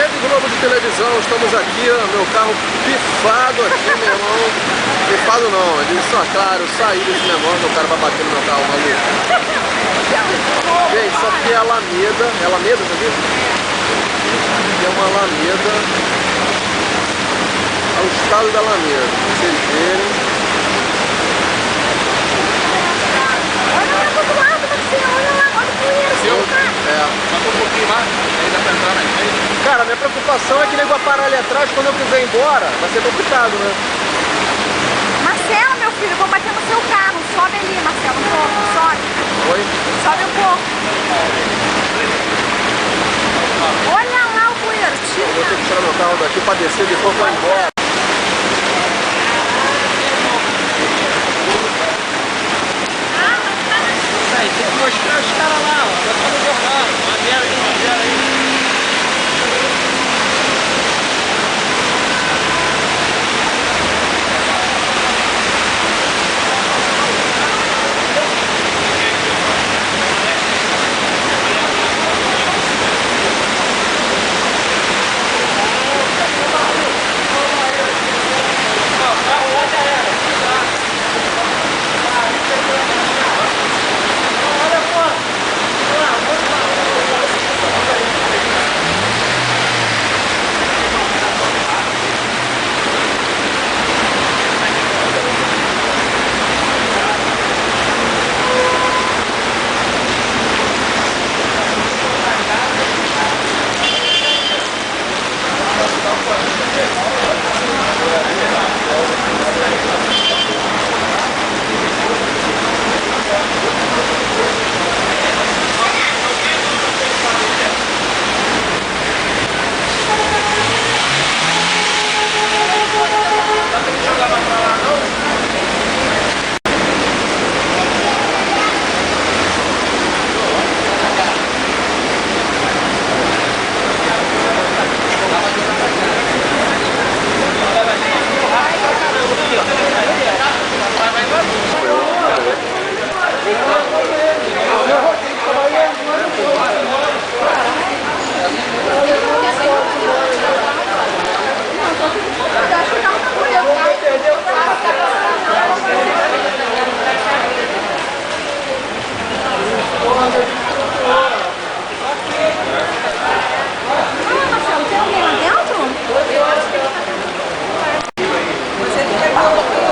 Rede Globo de televisão, estamos aqui, ó, meu carro pifado aqui, meu irmão. Pifado não, ele só, claro, eu saí desse negócio, o cara vai bater no meu carro, maluco. Gente, isso aqui é Alameda, é Alameda, tá aqui? Aqui é uma Alameda, é o estado da Alameda, pra vocês verem. Olha lá do outro lado, Marcelo, olha lá, olha o poeiro, Só um pouquinho mais, aí dá pra entrar na frente. Cara, minha preocupação é que nego vai parar ali atrás, quando eu quiser ir embora, vai ser complicado, né? Marcelo, meu filho, vou bater no seu carro. Sobe ali, Marcelo, um pouco, sobe. Oi? Sobe um pouco. Olha lá o poeiro, Eu vou ter que tirar meu carro daqui pra descer, depois vai embora. Aí, tem que mostrar os caras lá, ó. Vai estar no jornal. Uma merda aí.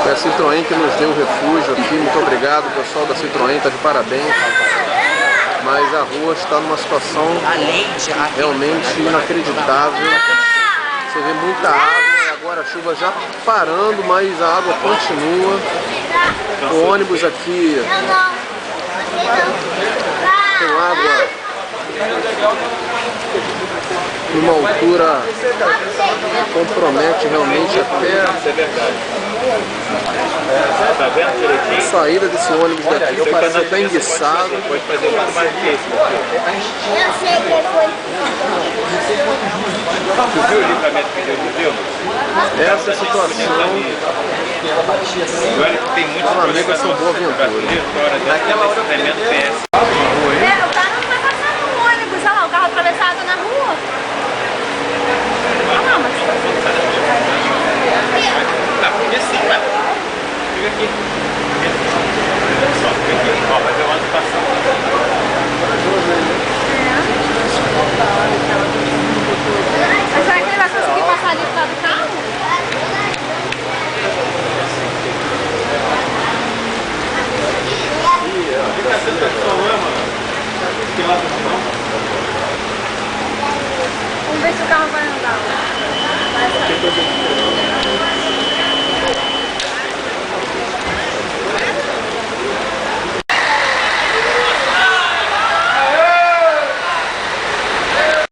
Foi a Citroën que nos deu o refúgio aqui, muito obrigado, o pessoal da Citroën está de parabéns. Mas a rua está numa situação realmente inacreditável. Você vê muita água e agora a chuva já parando, mas a água continua. O ônibus aqui com água numa altura compromete realmente até a saída desse ônibus daqui. Parece até enguiçado. Pode fazer muito mais que esse. Eu sei que foi. Tu viu o livramento que Deus nos deu? Essa é a situação. Olha que tem muitos Flamengo é São Boaventura. Naquela hora tremendo PS. O carro não tá passando no ônibus, olha lá, o carro atravessado na rua. Olha lá, Marcelo. Tá, porque sim, ué. Fica aqui. Só fica aqui. Ó, mas eu ando passando. Mas será que ele vai conseguir passar ali por causa do carro? Fica sendo pessoa, mano. Que lado não? Vamos ver se o carro vai andar.